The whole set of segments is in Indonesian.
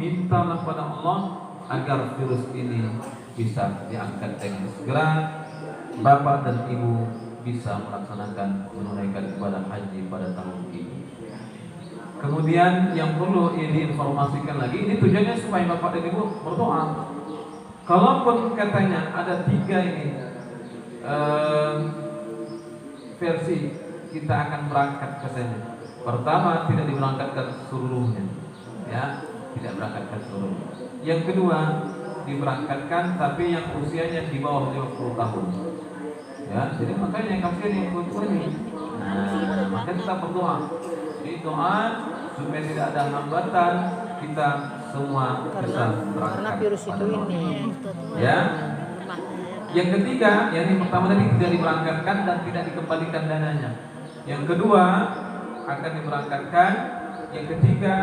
mintalah pada Allah agar virus ini bisa diangkat dengan segera. Bapak dan Ibu bisa melaksanakan menunaikan ibadah haji pada tahun ini. Kemudian yang perlu ini informasikan lagi, ini tujuannya supaya Bapak dan Ibu berdoa. Kalaupun katanya ada 3 ini versi kita akan berangkat ke sana. Pertama, tidak diberangkatkan seluruhnya, ya, tidak berangkatkan seluruhnya. Yang kedua, diberangkatkan tapi yang usianya di bawah 50 tahun. Ya, jadi makanya kasihan yang tua ini. Nah, maka kita berdoa. Jadi doa supaya tidak ada hambatan, kita semua bisa berangkat. Karena virus itu ini. Ya. Yang ketiga, yang pertama tadi tidak diberangkatkan dan tidak dikembalikan dananya. Yang kedua akan diberangkatkan. Yang ketiga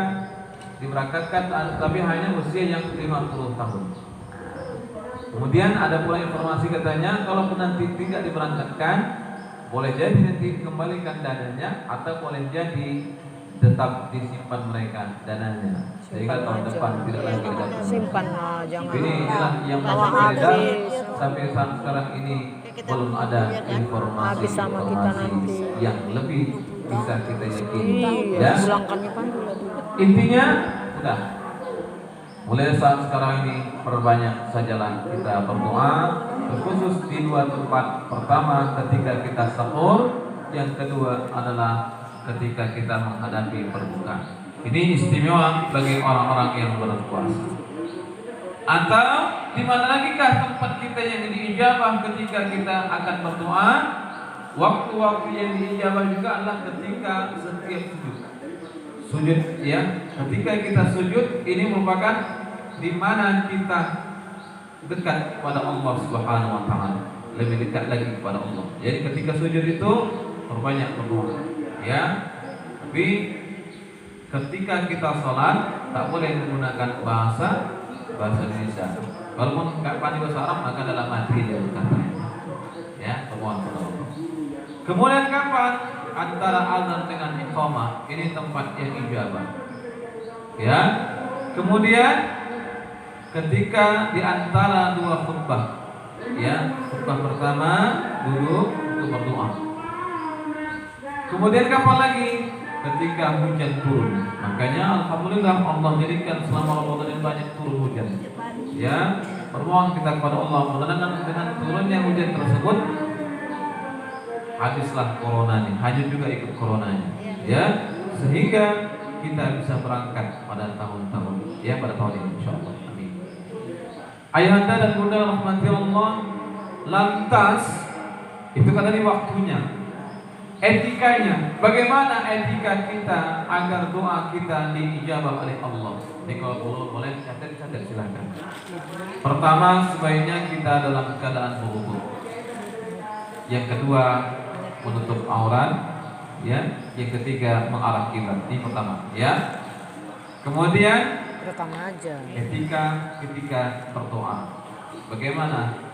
diberangkatkan tapi hanya usia yang 50 tahun. Kemudian ada pula informasi katanya kalau nanti tidak diberangkatkan, boleh jadi nanti dikembalikan dananya atau boleh jadi tetap disimpan mereka dananya. Sehingga tahun depan tidak lagi ada. Simpan, jangan. Ini inilah yang masih beredar sampai saat sekarang ini belum ada informasi yang lebih bisa kita yakini. Ya. Intinya sudah. Mulai saat sekarang ini perbanyak sajalah kita berdoa, terkhusus di 2 tempat. Pertama ketika kita sahur, yang kedua adalah ketika kita menghadapi berbuka. Ini istimewa bagi orang-orang yang berpuasa. Atau di mana lagi kah tempat kita yang diijabah ketika kita akan berdoa? Waktu-waktu yang diijabah juga adalah ketika setiap sujud, ya. Ketika kita sujud, ini merupakan di mana kita dekat kepada Allah Subhanahu wa taala, lebih dekat lagi kepada Allah. Jadi ketika sujud itu perbanyak berdoa, ya. Tapi ketika kita sholat tak boleh menggunakan bahasa Indonesia. Walaupun nggak pandai bahasa Arab maka dalam hati dia berkata, ya, permohonan kepada Allah. Kemudian kapan antara azan dengan iqamah ini tempat yang ijabah, ya. Kemudian ketika di antara 2 khutbah, ya, khutbah pertama duduk untuk berdoa. Kemudian kapan lagi? Ketika hujan turun. Makanya alhamdulillah Allah jadikan selama Ramadan ini banyak turun hujan. Ya, bermohon kita kepada Allah mudah-mudahan dengan turunnya hujan tersebut habislah coronanya, hanyut juga ikut coronanya. Ya, sehingga kita bisa berangkat pada tahun-tahun, ya, pada tahun ini insyaallah. Amin. Ayahanda dan bunda rahmati Allah, lantas itu kan tadi waktunya. Etikanya, bagaimana etika kita agar doa kita diijabah oleh Allah? Jadi kalau boleh catat silakan. Pertama, sebaiknya kita dalam keadaan berwudu. Yang kedua, menutup aurat, ya. Yang ketiga, mengarah kiblat. Ini pertama, ya. Kemudian etika ketika berdoa. Bagaimana?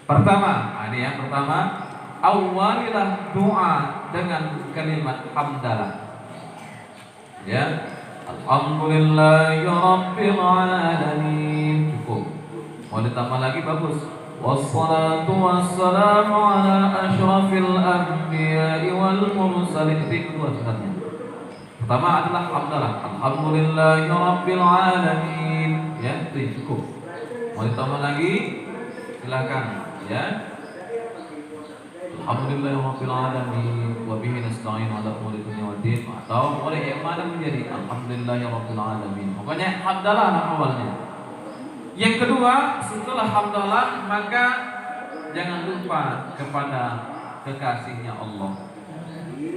Pertama, ini yang pertama, awalilah doa dengan kalimat hamdalah, ya. Alhamdulillahi rabbil alamin. Cukup. Mau ditambah lagi bagus. Wassalatu wassalamu ala asyrafil anbiya'i wal mursalin. Itu kedua sebenarnya. Pertama adalah hamdalah. Alhamdulillahi rabbil alamin. Ya, itu cukup. Mau ditambah lagi silakan, ya. Alhamdulillahirabbil alamin wa bihi nasta'in 'ala umuri dunya waddin, atau boleh yang mana menjadi alhamdulillahirabbil alamin. Pokoknya hamdalah awalnya. Yang kedua, setelah hamdalah maka jangan lupa kepada kekasihnya Allah.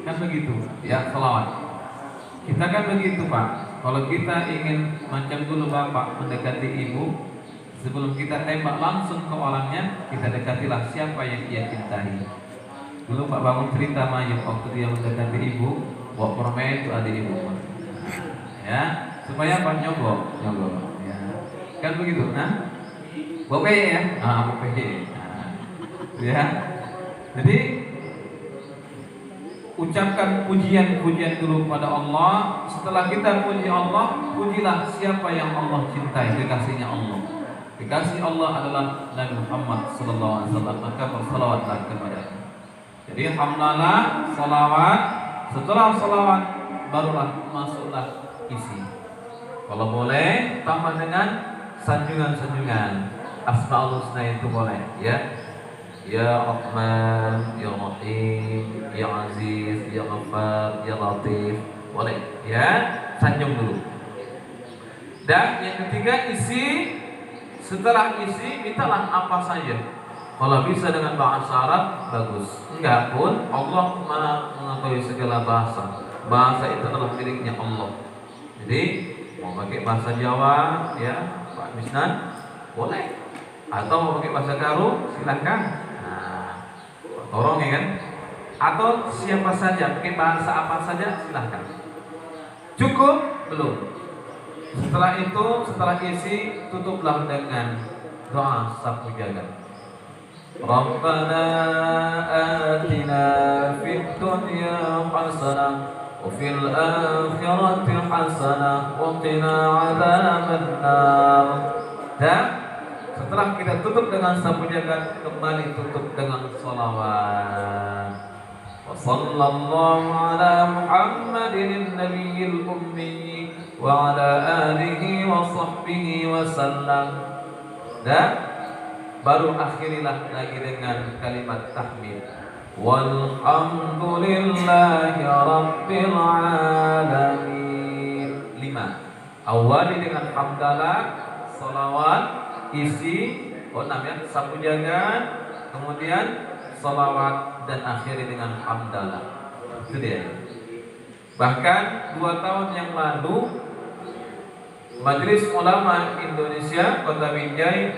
Kan begitu, ya, selawat. Kita kan begitu, Pak. Kalau kita ingin macam dulu Bapak mendekati ibu, sebelum kita tembak langsung ke orangnya, kita dekatilah siapa yang dia cintai. Dulu Pak Bangun cerita Mayuk waktu dia mendekati ibu, bawa permen itu ada ibu, ya, supaya apa? Nyogok, ya, kan begitu, nah, bawa PE ya, bawa PE, ya. Jadi ucapkan pujian dulu pada Allah. Setelah kita puji Allah, puji ketahuilah siapa yang Allah cintai, kekasihnya Allah. Kekasih Allah adalah Nabi Muhammad sallallahu alaihi wasallam, maka bersalawatlah kepadanya. Jadi hamdalah, salawat, setelah salawat barulah masuklah isi. Kalau boleh tambah dengan sanjungan-sanjungan Asmaul Husna itu boleh, ya. Ya Rahman, Ya Rahim, Ya Aziz, Ya Ghaffar, Ya Latif, boleh, ya. Sanjung dulu. Dan yang ketiga isi. Setelah isi mintalah apa saja. Kalau bisa dengan bahasa Arab bagus. Enggak pun Allah mengetahui segala bahasa. Bahasa itu adalah miliknya Allah. Jadi mau pakai bahasa Jawa, ya Pak Misnan, boleh. Atau mau pakai bahasa Garu, silakan. Nah, tolong ya kan. Atau siapa saja pakai bahasa apa saja silakan. Cukup belum? Setelah itu, setelah isi, tutuplah dengan doa sapu jagat. Rabbana atina fid dunya hasanah wa fil akhirati hasanah wa qina adzabannar. Dan setelah kita tutup dengan sapu jagat, kembali tutup dengan sholawat. Wa sallallahu ala Muhammadin nabiyil ummi wa ala alihi wa sahbihi wa sallam. Dan baru akhirilah lagi dengan kalimat tahmid. Walhamdulillahi rabbil alamin. 5. Awali dengan hamdalah, salawat, isi, sapu jagat, kemudian salawat, dan akhiri dengan hamdalah. Itu dia. Bahkan 2 tahun yang lalu Majelis Ulama Indonesia Kota Binjai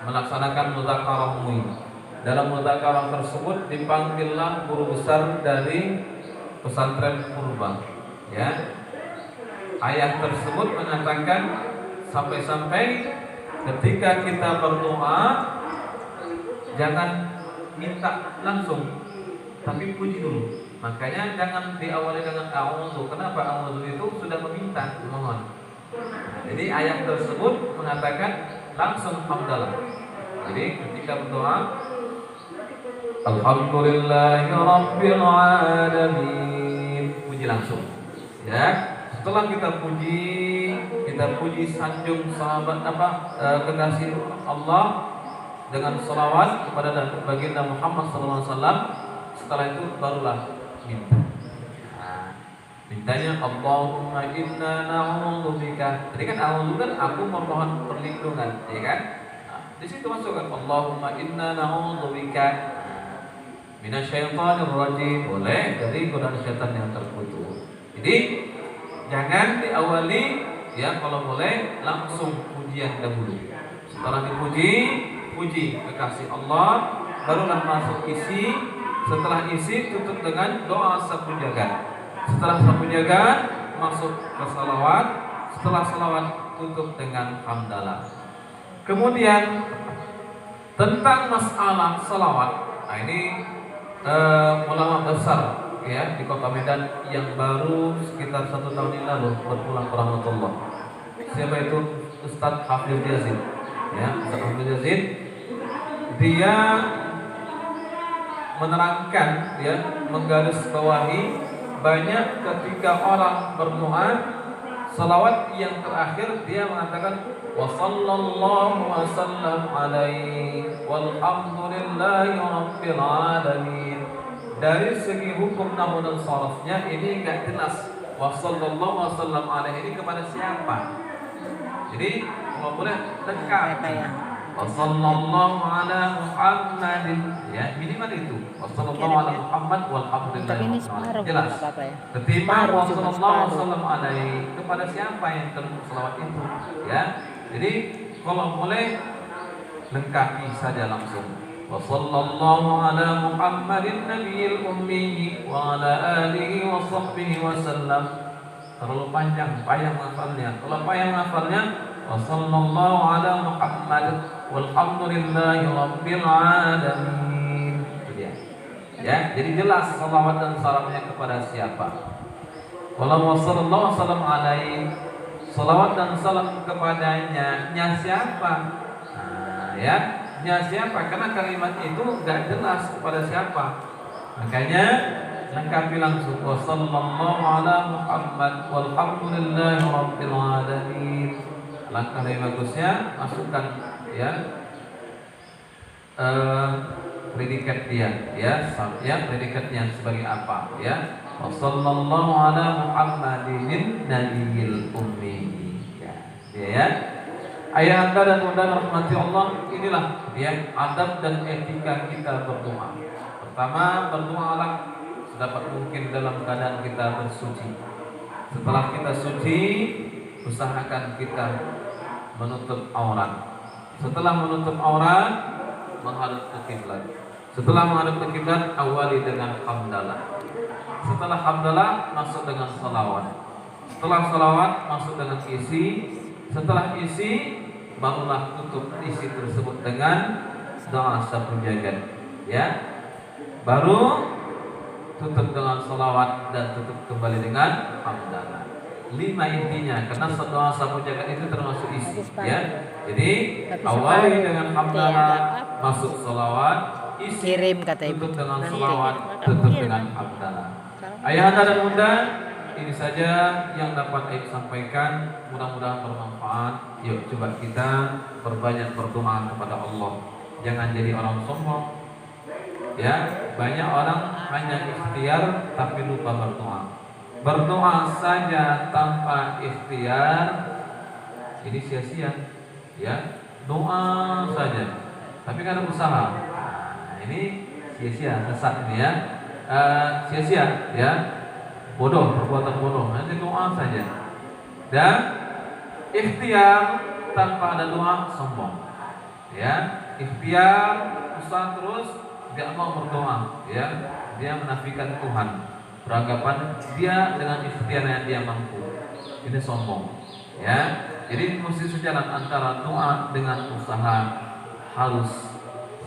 melaksanakan mudzakarah MUI. Dalam mudzakarah tersebut dipanggillah guru besar dari pesantren Purba. Ya, ayat tersebut mengatakan sampai-sampai ketika kita berdoa jangan minta langsung, tapi puji dulu. Makanya jangan diawali dengan a'udzu. Kenapa a'udzu itu sudah meminta, mohon. Jadi ayat tersebut mengatakan langsung hamdalah. Jadi ketika berdoa, Alhamdulillahi Rabbil Alamin, puji langsung. Ya, setelah kita puji sanjung sahabat kekasih Allah dengan salawat kepada baginda Muhammad SAW. Setelah itu barulah minta. Mintanya Allahumma inna na'udzubika. Tadi kan a'udzu kan aku memohon perlindungan, ya kan? Nah, di situ masukkan Allahumma inna na'udzubika minasyaitonir rajim. Boleh dari godaan setan yang terkutuk. Jadi jangan diawali, ya kalau boleh langsung pujian dahulu. Setelah dipuji, puji kekasih Allah, barulah masuk isi. Setelah isi tutup dengan doa sapu jagat. Setelah sapu jagat masuk ke salawat. Setelah salawat tutup dengan hamdalah. Kemudian tentang masalah salawat, nah ini ulama besar ya di Kota Medan yang baru sekitar 1 tahun yang lalu berpulang ke rahmatullah. Siapa itu? Ustadz Hafiz Yazid. Ya, Ustadz Hafiz Yazid. Dia menerangkan, ya, menggarisbawahi banyak ketika orang berdoa salawat yang terakhir dia mengatakan wa sallallahu wasallam alaihi walhamdulillahi rabbil alamin. Dari segi hukum nahwu dan sharafnya ini enggak jelas wa sallallahu wasallam alaihi ini kepada siapa. Jadi kalau boleh lengkap wa sallallahu ala Muhammadin, ya minimal itu wa sallallahu ala Muhammad walhamdulillahi jelas. Ketimbang wa sallallahu wasallam alaihi kepada siapa yang termasuk selawat itu, ya. Jadi kalau boleh lengkapi saja langsung wa sallallahu ala Muhammadin nabiyil ummi wa ala alihi wa sahbihi wa sallam. Terlalu panjang, payah menghafalnya. Kalau payah menghafalnya wa sallallahu ala Muhammad walhamdulillahi rabbil alamin. Itu dia. Ya, jadi jelas salawat dan salamnya kepada siapa. Walau sallallahu wasallam alaihi Salawat dan salam kepadanya, nya siapa? Nah, ya, nya siapa? Karena kalimat itu gak jelas kepada siapa. Makanya lengkapi langsung wassallallahu ala Muhammad walhamdulillahi rabbil alamin. Langkah yang bagusnya masukkan ya predikat dia ya predikatnya sebagai apa ya. Wassallallahu ala Muhammadin nabiyil ummi ya. Ayah anda dan bunda rahmati Allah, inilah ya adab dan etika kita berdoa. Pertama, berdoalah sedapat mungkin dalam keadaan kita bersuci. Setelah kita suci, usahakan kita menutup aurat. Setelah menutup aurat, menghadap ke kiblat. Setelah menghadap ke kiblat, awali dengan hamdalah. Setelah hamdalah, masuk dengan salawat. Setelah salawat, masuk dengan isi. Setelah isi, barulah tutup isi tersebut dengan doa sapujagat. Ya, baru tutup dengan salawat dan tutup kembali dengan hamdalah. 5 intinya, karena doa sapujagat itu termasuk isi. Ya, jadi awali dengan hamdalah, masuk salawat, isi, kirim kata ibu, tutup dengan salawat, tutup dengan hamdalah. Ayah anda dan bunda, ini saja yang dapat saya sampaikan. Mudah-mudahan bermanfaat. Yuk coba kita berbanyak berdoa kepada Allah. Jangan jadi orang sombong. Ya, banyak orang hanya ikhtiar tapi lupa berdoa. Berdoa saja tanpa ikhtiar ini sia-sia. Ya, doa saja tapi kan ada usaha. Nah, ini sia-sia, sesat ini ya. Sia-sia ya. Bodoh, perbuatan bodoh. Nanti doa saja. Dan ikhtiar tanpa ada doa sombong. Ya, ikhtiar usaha terus gak mau berdoa, ya. Dia menafikan Tuhan. Beranggapan dia dengan ikhtiarnya dia mampu. Ini sombong. Ya. Jadi mesti sejalan antara doa dengan usaha, harus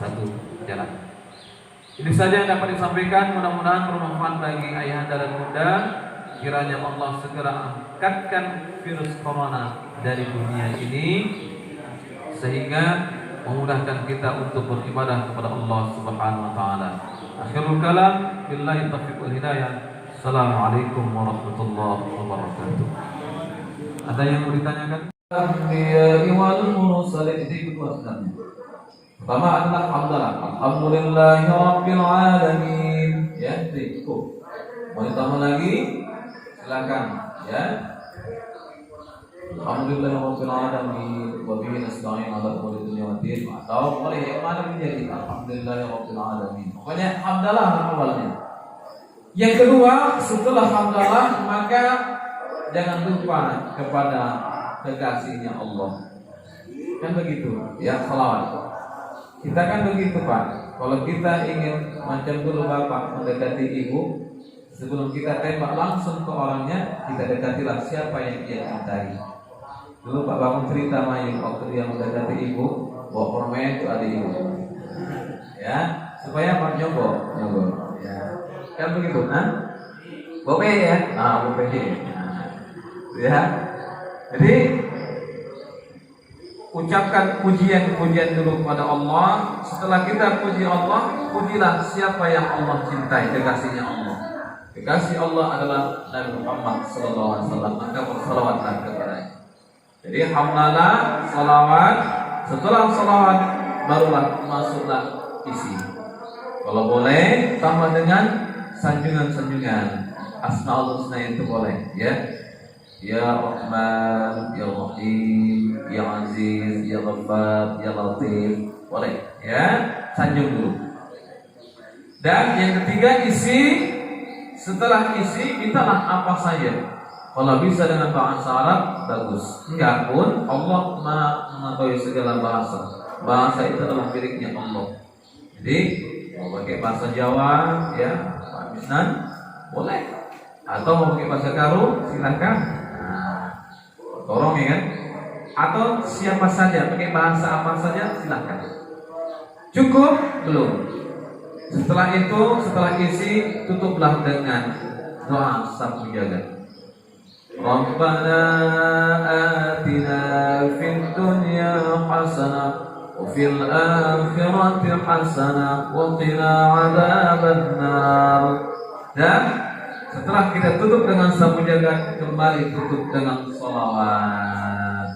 satu jalan. Ini saja yang dapat disampaikan. Mudah-mudahan bermanfaat bagi ayahanda dan bunda. Kiranya Allah segera angkatkan virus corona dari dunia ini, sehingga memudahkan kita untuk beribadah kepada Allah Subhanahu wa taala. Akhirul kalam, billahi taufiq wal hidayah. Assalamualaikum warahmatullahi wabarakatuh. Ada yang mau ditanyakan? Anbiya'i wal mursalin, itu kedua sebenarnya. Pertama adalah hamdalah. Alhamdulillahi rabbil alamin. Ya, cukup. Mau ditambah lagi? Silakan, ya. Alhamdulillahi rabbil alamin wa bihi nasta'in 'ala umuri dunya waddin. Atau boleh yang mana menjadi alhamdulillahi rabbil alamin. Pokoknya hamdalah awalnya. Yang kedua, setelah hamdalah maka jangan lupa kepada kekasihnya Allah. Kan begitu, ya, salawat. Kita kan begitu Pak. Kalau kita ingin macam dulu Bapak mendekati ibu, sebelum kita tembak langsung ke orangnya, kita dekatilah siapa yang dia cintai. Dulu Pak Bangun cerita Mayu waktu dia mendekati ibu, bawa permen itu ada ibu. Ya, supaya Pak nyoba. Ya, kan begitu kan? Bope ya, bope. Ya, jadi ucapkan pujian dulu kepada Allah. Setelah kita puji Allah, pujilah siapa yang Allah cintai, kekasihnya Allah. Kekasih Allah adalah Nabi Muhammad SAW. Maka bersalawatlah kepadanya. Jadi hamdalah, salawat. Setelah salawat barulah masuklah isi. Kalau boleh tambah dengan sanjungan-sanjungan. Asmaul Husna itu boleh, ya. Ya Rahman, Ya Rahim, Ya Aziz, Ya Ghaffar, Ya Latif. Boleh, ya, sanjung dulu. Dan yang ketiga isi. Setelah isi, mintalah apa saja. Kalau bisa dengan bahasa Arab, bagus. Enggak pun, Allah mengetahui segala bahasa. Bahasa itu adalah miliknya Allah. Jadi, mau pakai bahasa Jawa, ya, Pak Misnan, boleh. Atau mau pakai bahasa Karo, silakan. Tolong ya kan? Atau siapa saja, pakai bahasa apa saja, silakan. Cukup? Belum. Setelah itu, setelah isi, tutuplah dengan doa sapu jagat. Rabbana حسنة وفي الآخرة حسنة وقنا عذاب النار. Dan setelah kita tutup dengan sapu jagat, kembali tutup dengan salawat.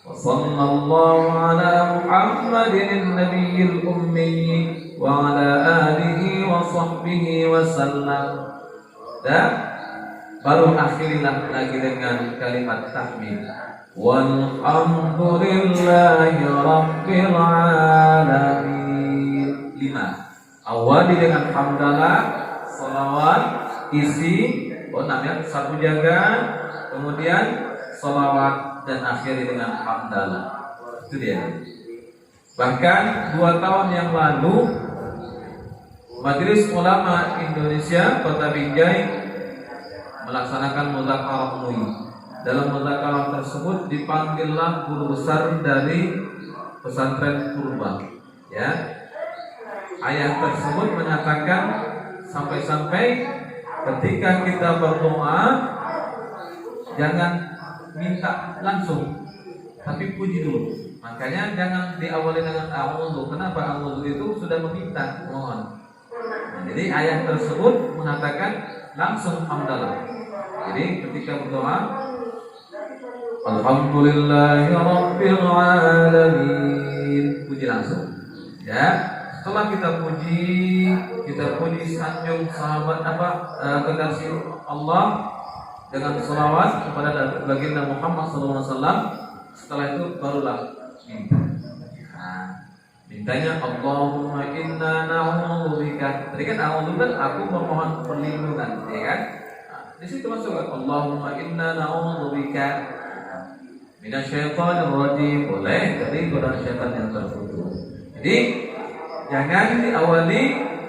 Wassallallahu ala Muhammadin nabiyil ummi wa ala alihi wa sahbihi wa sallam. Dan baru akhirilah lagi dengan kalimat tahmid. Walhamdulillahi rabbil alamin. 5. Awali dengan hamdalah, salawat, isi, namanya sapu jagat, kemudian salawat, dan akhiri dengan hamdalah. Itu dia. Bahkan 2 tahun yang lalu Majelis Ulama Indonesia Kota Binjai melaksanakan mudzakarah MUI. Dalam mudzakarah tersebut dipanggillah guru besar dari pesantren Purba. Ya. Ayat tersebut menyatakan sampai-sampai ketika kita berdoa jangan minta langsung, tapi puji dulu. Makanya jangan diawali dengan a'udzu. Kenapa a'udzu itu sudah meminta, mohon. Jadi ayat tersebut mengatakan langsung hamdalah. Jadi ketika berdoa, alhamdulillahi rabbil alamin, puji langsung. Ya, setelah kita puji sanjung sahabat kekasih Allah dengan selawat kepada baginda Muhammad SAW. Setelah itu barulah minta. Mintanya Allahumma inna na'udzubika. Tadi kan a'udzu kan aku memohon perlindungan, ya kan? Di situ masuk Allahumma inna na'udzubika minasyaitonir rajim. Boleh dari godaan syaitan yang terkutuk. Jadi jangan diawali,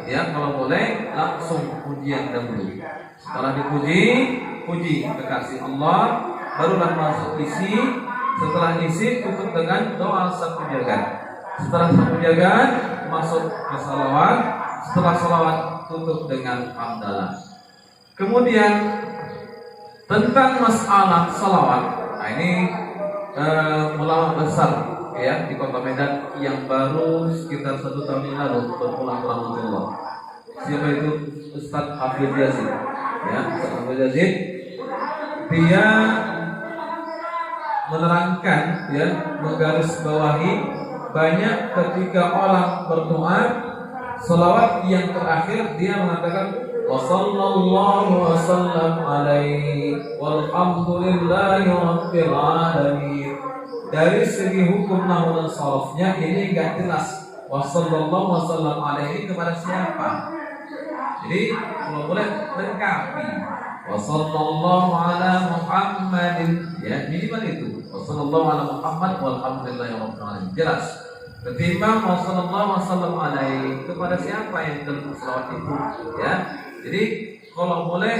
ya kalau boleh langsung pujian dahulu. Setelah dipuji, puji kekasih Allah, barulah masuk isi. Setelah isi tutup dengan doa sapu jagat. Setelah sapu jagat masuk ke salawat. Setelah salawat tutup dengan hamdalah. Kemudian tentang masalah salawat, nah ini ulama besar ya di Kota Medan yang baru sekitar 1 tahun yang lalu berpulang ke rahmatullah. Siapa itu? Ustaz Hafidz Yazid. Ya, Ustaz Hafidz Yazid. Dia menerangkan, ya, menggarisbawahi banyak ketika orang berdoa selawat yang terakhir dia mengatakan wassallallahu wasallam alaihi walhamdulillahi rabbil alamin. Dari segi hukum nahwu dan sharafnya ini enggak jelas wassallallahu wasallam alaihi kepada siapa. Jadi kalau boleh lengkapi wassallallahu ala Muhammadin, ya minimal itu wassallallahu ala Muhammad walhamdulillahi rabbil alamin, jelas. Ketimbang wassallallahu wasallam alaihi kepada siapa yang dalam selawat itu, ya. Jadi kalau boleh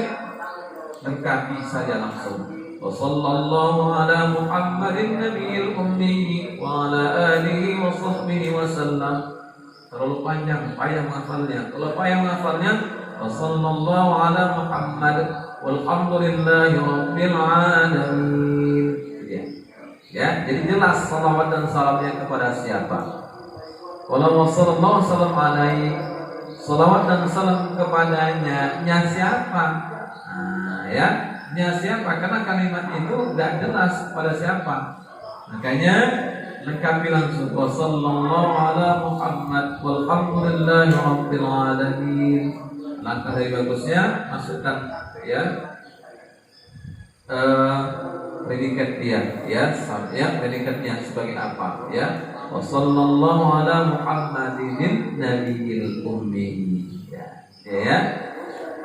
lengkapi saja langsung wassallallahu ala Muhammadin nabiyil ummi wa ala alihi wa sahbihi wasallam. Terlalu panjang, payah menghafalnya. Kalau payah menghafalnya wassallallahu ala Muhammad walhamdulillahi rabbil alamin. Ya, jadi jelas salawat dan salamnya kepada siapa. Kalau sallallahu wasallam alaihi, salawat dan salam kepadanya, nya siapa? Nah, ya, nya siapa? Karena kalimat itu tidak jelas pada siapa. Makanya lengkapi langsung wassallallahu ala Muhammad walhamdulillahi rabbil alamin. Langkah dari bagusnya masukkan, ya, predikat dia, ya, predikatnya sebagai apa, ya, wassallallahu ala Muhammadin nabiyil ummi, ya.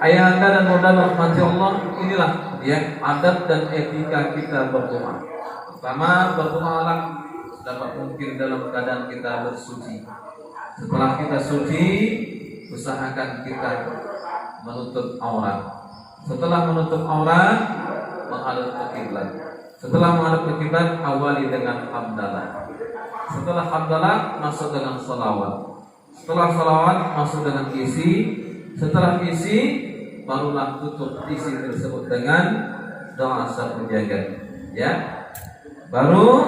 Ayat dan modal rahmati Allah, inilah ya adab dan etika kita berdoa. Pertama, berdoalah dapat mungkin dalam keadaan kita bersuci. Setelah kita suci, usahakan kita menutup aurat. Setelah menutup aurat, menghadap ke kiblat. Setelah menghadap ke kiblat, awali dengan hamdalah. Setelah hamdalah, masuk dengan salawat. Setelah salawat, masuk dengan isi. Setelah isi, barulah tutup isi tersebut dengan doa sapu jagat. Ya, baru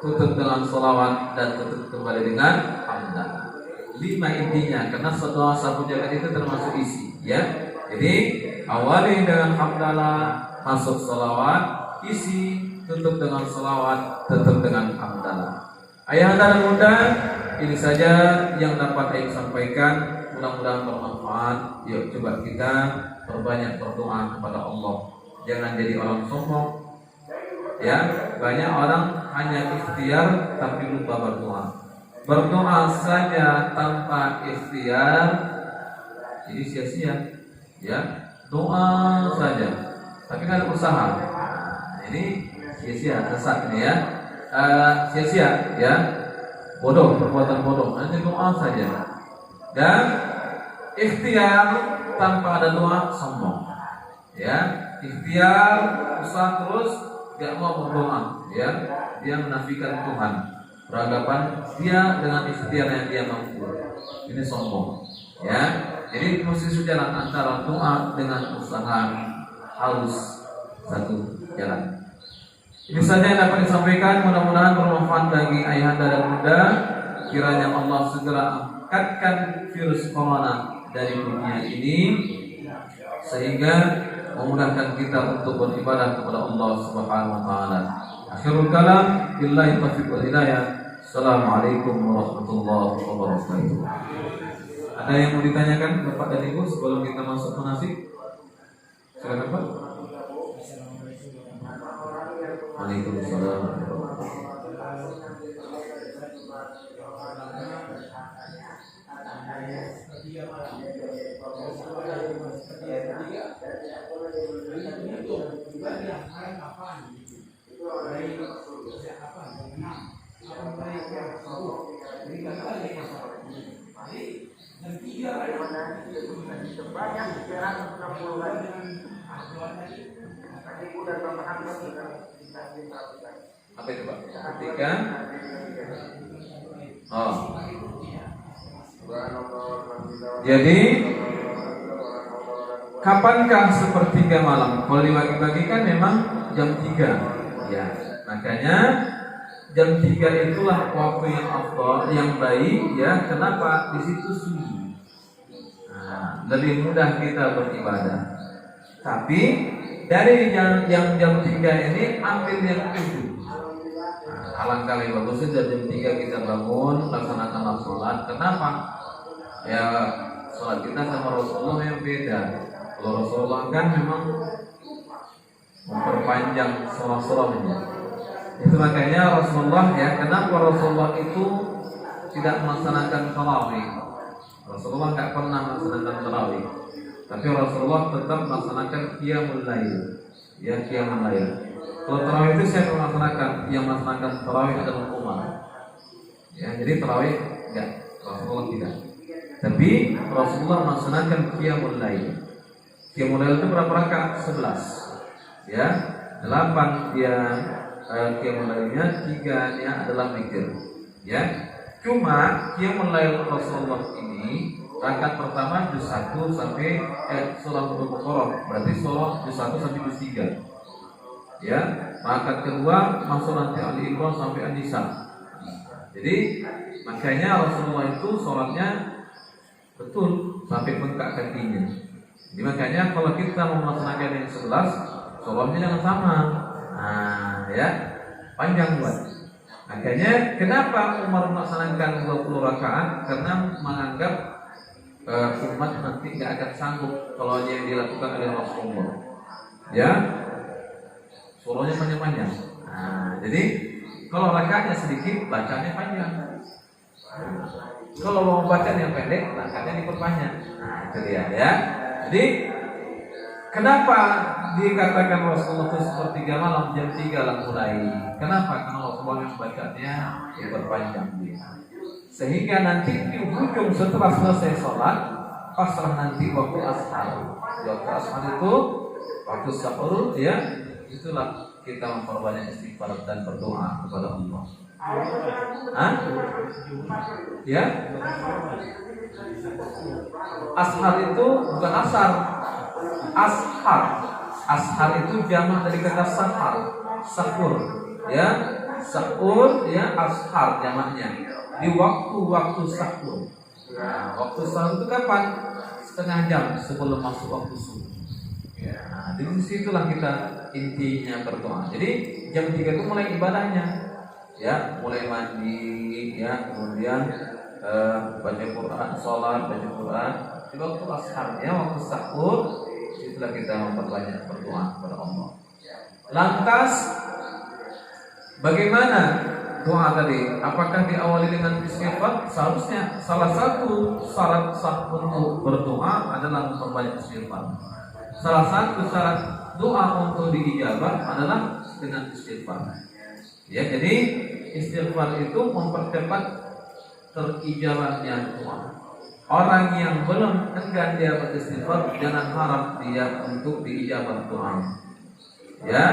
tutup dengan sholawat, dan tutup kembali dengan hamdalah. 5 intinya, karena doa sapu jagat itu termasuk isi, ya. Jadi awali dengan hamdalah, masuk sholawat, isi, tutup dengan sholawat, tutup dengan hamdalah. Ayahanda dan bunda, ini saja yang dapat saya sampaikan. Mudah-mudahan bermanfaat. Yuk coba kita perbanyak berdoa kepada Allah. Jangan jadi orang sombong. Ya, banyak orang hanya ikhtiar tapi lupa berdoa. Berdoa saja tanpa ikhtiar jadi sia-sia. Ya, doa saja tapi nggak ada usaha. Nah, ini sia-sia, sesat ini ya. Sia-sia ya, bodoh, perbuatan bodoh. Nanti doa saja. Dan ikhtiar tanpa ada doa sombong. Ya, ikhtiar usaha terus gak mau berdoa, ya, dia menafikan Tuhan. Beranggapan dia dengan ikhtiar yang dia mampu. Ini sombong. Ya, jadi mesti sejalan antara doa dengan usaha, harus satu jalan. Ini saja yang dapat disampaikan. Mudah-mudahan bermanfaat bagi ayahanda dan bunda. Kiranya Allah segera angkatkan virus corona dari dunia ini, sehingga memudahkan kita untuk beribadah kepada Allah Subhanahu wa taala. Akhirul kalam, billahi taufiq wal hidayah. Assalamualaikum warahmatullahi wabarakatuh. Ada yang mau ditanyakan Bapak dan Ibu sebelum kita masuk manasik? Silakan Pak. Waalaikumsalam. Apa itu Pak? Ketika jadi kapankah sepertiga malam? Kalau dibagi-bagikan memang jam 3. Ya, makanya jam 3 itulah waktu yang afdal, yang baik, ya. Kenapa? Di situ sunyi. Nah, lebih mudah kita beribadah. Tapi dari yang jam 3 ini ambil yang 7. Alangkah lebih bagusnya dari jam 3 kita bangun, laksanakanlah sholat. Kenapa? Ya, sholat kita sama Rasulullah yang beda. Kalau Rasulullah kan memang memperpanjang sholat-sholatnya. Itu makanya Rasulullah, ya, kenapa Rasulullah itu tidak melaksanakan tarawih? Rasulullah nggak pernah melaksanakan tarawih, tapi Rasulullah tetap melaksanakan qiyamul lail. Ya, qiyamul lail. Kalau tarawih itu siapa yang melaksanakan? Yang melaksanakan tarawih adalah Umar. Ya, jadi tarawih enggak, Rasulullah tidak. Tapi Rasulullah melaksanakan qiyamul lail. Qiyamul lail itu berapa rakaat? 11. Ya, 8 dia qiyamul lailnya, 3-nya adalah zikir. Ya. Cuma qiyamul lail Rasulullah ini rakaat pertama juz 1 sampai surah Al-Baqarah. Berarti surah juz 1 sampai juz 3. Ya, rakaat kedua masuk nanti Ali Imran sampai An-Nisa. Jadi makanya Rasulullah itu sholatnya betul sampai bengkak kakinya. Jadi makanya kalau kita mau melaksanakan yang 11, sholatnya jangan sama. Nah, ya, panjang buat. Makanya kenapa Umar melaksanakan 20 rakaat? Karena menganggap umat nanti nggak akan sanggup kalau yang dilakukan oleh Rasulullah. Ya, surahnya panjang-panjang. Nah, jadi kalau rakaatnya sedikit, bacanya panjang. Kalau mau baca yang pendek, rakaatnya diperpanjang. Nah, itu dia, ya. Jadi kenapa dikatakan Rasulullah itu sepertiga malam, jam 3 lah mulai? Kenapa? Karena Rasulullah yang bacanya diperpanjang dia. Sehingga nanti di ujung setelah selesai sholat, pasrah nanti waktu ashar. Waktu ashar itu waktu sahur, ya. Itulah kita memperbanyak istighfar dan berdoa kepada Allah. Hah? Ya? Ashar itu bukan asar. Ashar. Ashar itu jamak dari kata sahar, sahur. Ya? sahur ya, ashar jamaknya, di waktu-waktu sahur. Nah, waktu sahur itu kapan? Setengah jam sebelum masuk waktu subuh. Nah, di situlah kita intinya berdoa. Jadi jam 3 itu mulai ibadahnya, ya, mulai mandi, ya, kemudian baca Quran, sholat, baca Quran. Di waktu asharnya, waktu sahur, itulah kita memperbanyak berdoa kepada Allah. Lantas, bagaimana doa tadi? Apakah diawali dengan istighfar? Seharusnya salah satu syarat sah untuk berdoa adalah memperbanyak istighfar. Salah satu syarat doa untuk diijabah adalah dengan istighfar. Ya, jadi istighfar itu mempercepat terijabahnya doa. Orang yang belum enggan dia beristighfar, jangan harap dia untuk diijabah doa. Ya,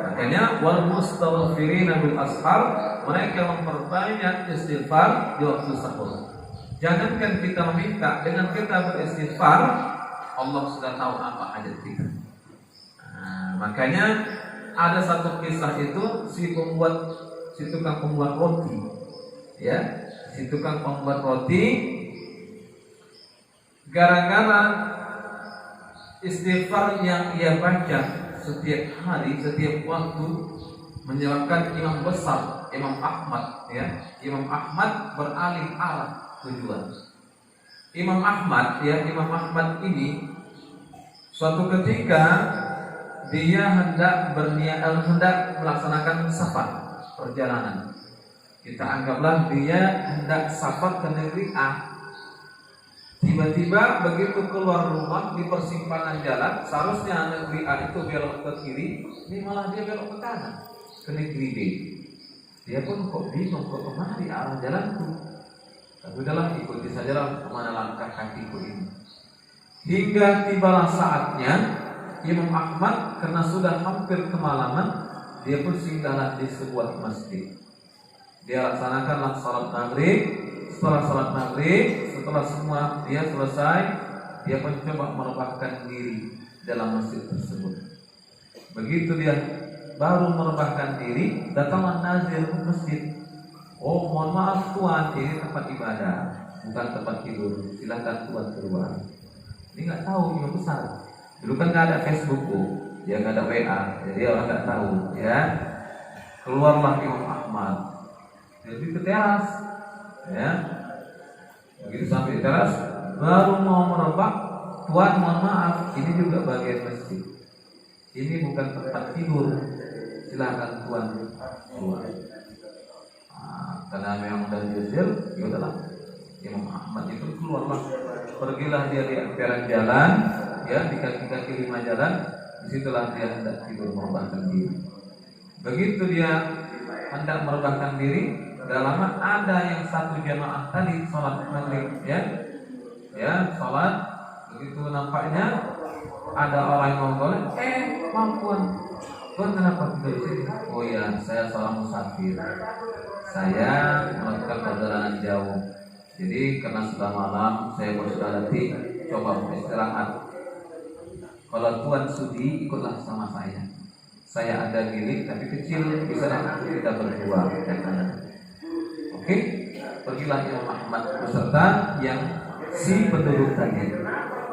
makanya wal mustaghfirina bil ashar, mereka memperbanyak istighfar di waktu sahur. Jangankan kita meminta, dengan kita beristighfar, Allah sudah tahu apa hajat kita. Nah, makanya ada satu kisah itu si tukang pembuat roti, ya, si tukang pembuat roti gara-gara istighfar yang ia baca setiap hari, setiap waktu, menyebabkan imam besar, Imam Ahmad, ya, Imam Ahmad beralih arah tujuan. Imam Ahmad ini suatu ketika dia hendak melaksanakan safar perjalanan. Kita anggaplah dia hendak safar ke negeri A. Tiba-tiba begitu keluar rumah di persimpangan jalan, seharusnya negeri A itu belok ke kiri, ini malah dia belok ke kanan ke negeri B. Dia pun kok bingung, kok kemana di arah jalanku. Tapi udahlah, ikuti sajalah kemana langkah kakiku ini. Hingga tibalah saatnya Imam Ahmad, karena sudah hampir kemalaman, dia pun singgahlah di sebuah masjid. Dia laksanakanlah salat maghrib. Setelah salat maghrib, setelah semua dia selesai, dia pun coba merebahkan diri dalam masjid tersebut. Begitu dia baru merebahkan diri, datanglah nazir ke masjid. Oh, mohon maaf tuan, ini tempat ibadah, bukan tempat tidur. Silakan tuan keluar. Dia nggak tahu imam besar. Dulu kan nggak ada Facebook, dia nggak ada WA, jadi orang nggak tahu. Ya, keluarlah Imam Ahmad. Jadi ke teras, ya. Begitu sampai di teras, baru mau merebah, tuan mohon maaf, ini juga bagian masjid. Ini bukan tempat tidur. Silakan tuan keluar. Karena memang udah diusir, ya udahlah. Imam Ahmad itu keluarlah. Pergilah dia di emperan jalan, ya, di kaki-kaki 5 jalan. Disitulah dia hendak tidur merebahkan diri. Begitu dia hendak merebahkan diri, gak lama ada yang satu jamaah tadi sholat maghrib, ya, sholat. Begitu nampaknya ada orang yang ngomong, tuan kenapa tidur di sini? Oh ya, saya seorang musafir. Saya melakukan perjalanan jauh. Jadi karena sudah malam, saya sudah letih, coba beristirahat. Kalau tuan sudi, ikutlah sama saya. Saya ada gilik tapi kecil, bisa kita berdua. Oke, pergilah Imam Ahmad beserta yang si penduduk tadi.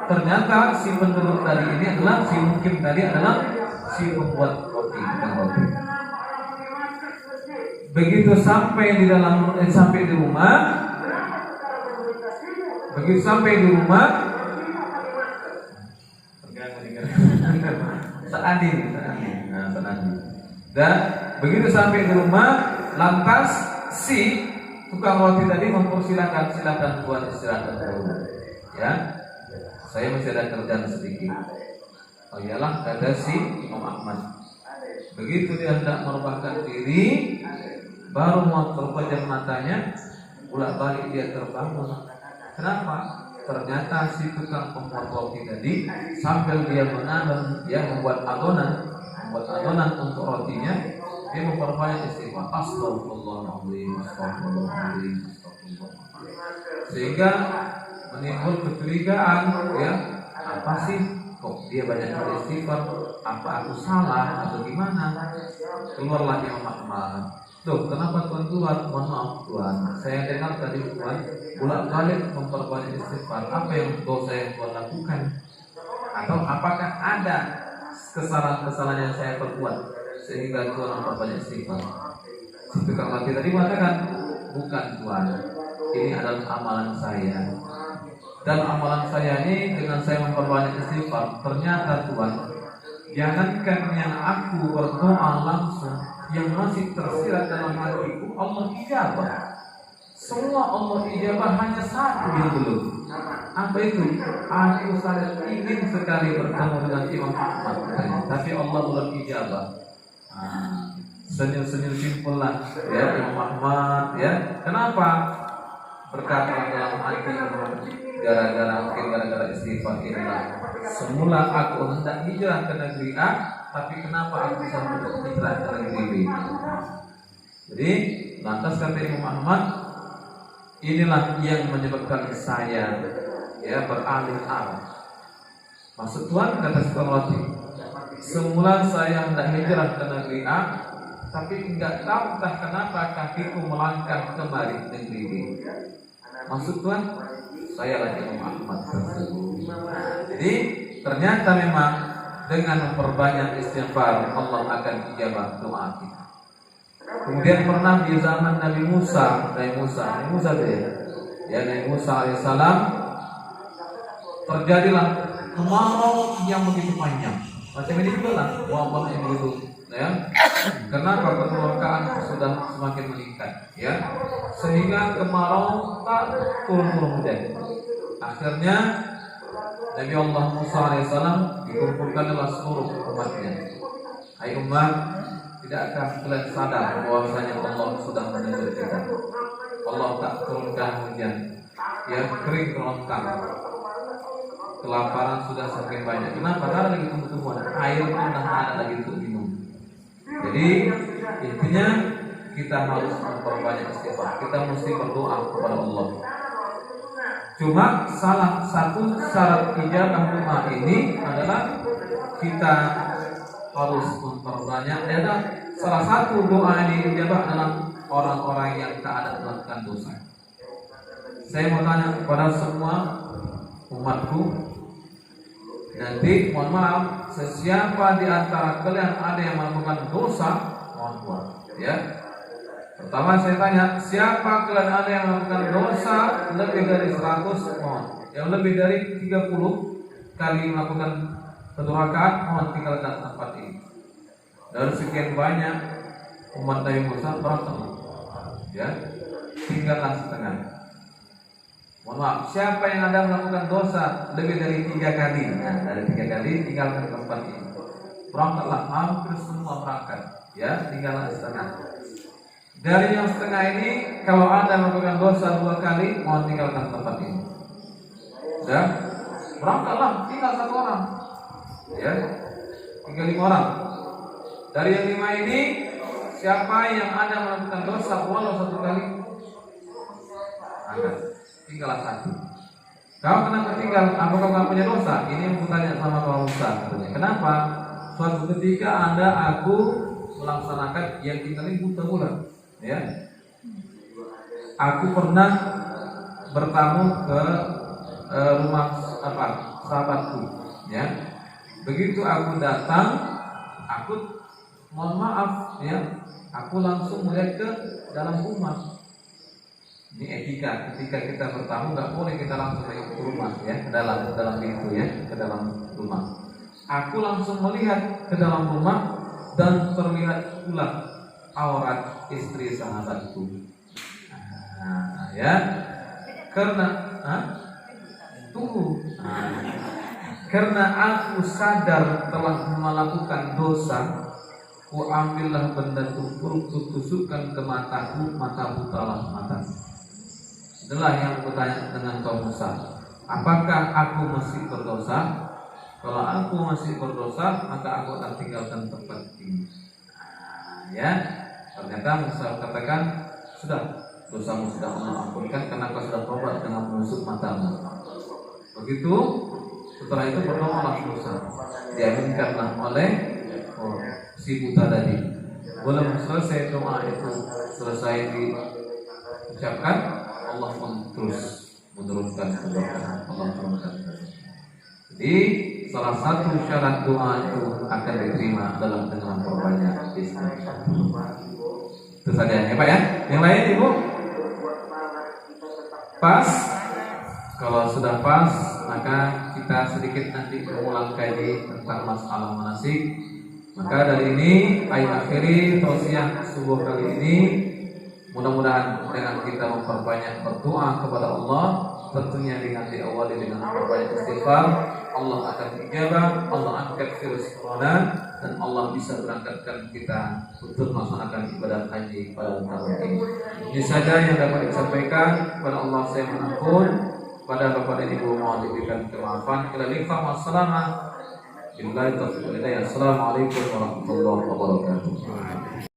Ternyata si penduduk tadi ini adalah si pembuat roti. Begitu sampai di rumah, Seadi. Dan begitu sampai di rumah, lantas si tukang roti tadi mempersilahkan, silakan tuan istirahat dulu. Ya, saya masih ada kerjaan sedikit. Oh iyalah, kata si Imam Ahmad. Begitu dia hendak merebahkan diri, baru mau terpejam matanya, bolak-balik dia terbangun. Kenapa? Ternyata si tukang pembuat roti tadi sambil dia membuat adonan untuk rotinya, dia memperbanyak istighfar, astagfirullahaladzim, astagfirullahaladzim, astagfirullahaladzim, sehingga menimbul kecurigaan, ya, apa sih kok dia banyak beristighfar? Apa aku salah atau gimana? Keluarlah Imam Ahmad. Loh, kenapa Tuhan keluar? Mohon maaf Tuhan, saya dengar tadi Tuhan bolak-balik memperbanyak istighfar. Apa yang dosa yang Tuhan lakukan? Atau apakah ada kesalahan-kesalahan yang saya perbuat sehingga Tuhan memperbanyak istighfar? Tukang mati tadi mengatakan, bukan Tuhan, ini adalah amalan saya. Dan amalan saya ini dengan saya memperbanyak istighfar, ternyata Tuhan, jangankan yang aku berdoa langsung, yang masih tersirat dalam hatiku, Allah ijabah. Semua Allah ijabah, hanya satu yang belum. Apa itu? Aku sangat ingin sekali bertemu dengan Imam Ahmad, tapi Allah belum ijabah. Senyum-senyum simpul lah, ya Imam Ahmad, ya. Kenapa? Berkata dalam hati, gara-gara istighfar inilah. Semula aku hendak hijrah ke negeri A, tapi kenapa aku sampai hijrah ke negeri B? Jadi lantas kata Imam Ahmad, inilah yang menyebabkan saya beralih arah. Maksud Tuhan, kata Sukamawati, semula saya hendak hijrah ke negeri A, tapi enggak tahu entah kenapa kakiku melangkah kemari negeri B. Maksud Tuhan, saya lagi Imam Ahmad tersebut. Jadi ternyata memang dengan memperbanyak istighfar Allah akan ijabah doa kita. Kemudian pernah di zaman Nabi Musa alaihissalam terjadilah kemarau yang begitu panjang. Macam ini juga lah wabah yang begitu, ya. Kenapa? Keterbukaan sudah semakin meningkat, ya, sehingga kemarau tak turun hujan. Akhirnya Nabi Allah Musa alaihissalam dikumpulkan oleh seluruh umatnya. Hai umat, tidakkah kalian sadar bahwasanya Allah sudah menegur kita? Allah tak turunkan hujan, ya, kering kerontang. Kelaparan sudah semakin banyak. Kenapa? Karena lagi tumbuh-tumbuhan, air pun dah ada lagi untuk minum. Jadi intinya kita harus memperbanyak istighfar. Kita mesti berdoa kepada Allah. Cuma salah satu syarat ijabah doa ini adalah kita harus memperbanyak. Salah satu doa ini ijabah adalah orang-orang yang tak ada melakukan dosa. Saya mau tanya kepada semua umatku, nanti mohon maaf, sesiapa di antara kalian ada yang melakukan dosa, mohon maaf, ya. Pertama saya tanya, siapa kalian ada yang melakukan dosa lebih dari 100, mohon. Yang lebih dari 30 kali melakukan kedurhakaan, mohon tinggalkan tempat ini. Dari sekian banyak umat Nabi Musa, berapa? Ya, tinggalkan setengah. Mohon maaf, siapa yang ada melakukan dosa lebih dari 3 kali? Nah, dari 3 kali tinggalkan tempat ini. Berangkatlah, hampir semua berangkat, ya, tinggalkan setengah. Dari yang setengah ini, kalau Anda melakukan dosa 2 kali, mohon tinggalkan tempat ini. Ya, berangkatlah, tinggal 1 orang, ya, tinggal 5 orang. Dari yang 5 ini, siapa yang ada melakukan dosa walau 1 kali, angkat, tinggallah 1. Kau kenapa tinggal? Apakah kau punya dosa? Ini yang bertanya sama kaum Musa. Kenapa? Suatu ketika aku melaksanakan yang kita ini buta bulan. Ya, aku pernah bertamu ke rumah sahabatku. Ya, begitu aku datang, aku mohon maaf, ya, aku langsung melihat ke dalam rumah. Ini etika, ketika kita bertamu nggak boleh kita langsung ke rumah, ya, ke dalam pintu, ya, ke dalam rumah. Aku langsung melihat ke dalam rumah dan terlihat pula aurat istri sahabatku. Ya, karena karena aku sadar telah melakukan dosa, ku ambillah benda tumpul, ku tusukkan ke mataku, mata butalah mata. Itulah yang bertanya dengan kaum Musa, apakah aku masih berdosa? Kalau aku masih berdosa, maka aku akan tinggalkan tempat ini. Ya, ternyata Musa katakan, sudah, dosamu sudah Allah ampunkan karena kau sudah tobat dengan menusuk matamu. Begitu, setelah itu berdoalah Musa, diaminkanlah oleh si buta tadi. belum selesai doa itu selesai diucapkan, Allah pun terus menurunkan keberkahan. Allah turunkan. Jadi salah satu syarat doa itu akan diterima dalam dengan perbanyak istighfar. Itu saja ya Pak ya. Yang lain Ibu? Pas? Kalau sudah pas, maka kita sedikit nanti mengulang kaji tentang masalah manasik. Maka dari ini, saya akhiri tausiah subuh kali ini. Mudah-mudahan dengan kita memperbanyak berdoa kepada Allah, tentunya dengan diawali dengan memperbanyak istighfar, Allah akan ijabah, Allah angkat virus corona, dan Allah bisa berangkatkan kita untuk melaksanakan ibadah haji pada tahun ini. Ini saja yang dapat disampaikan. Kepada Allah saya mengampun, pada Bapak dan Ibu mohon diberikan kemaafan. Assalamualaikum warahmatullahi wabarakatuh.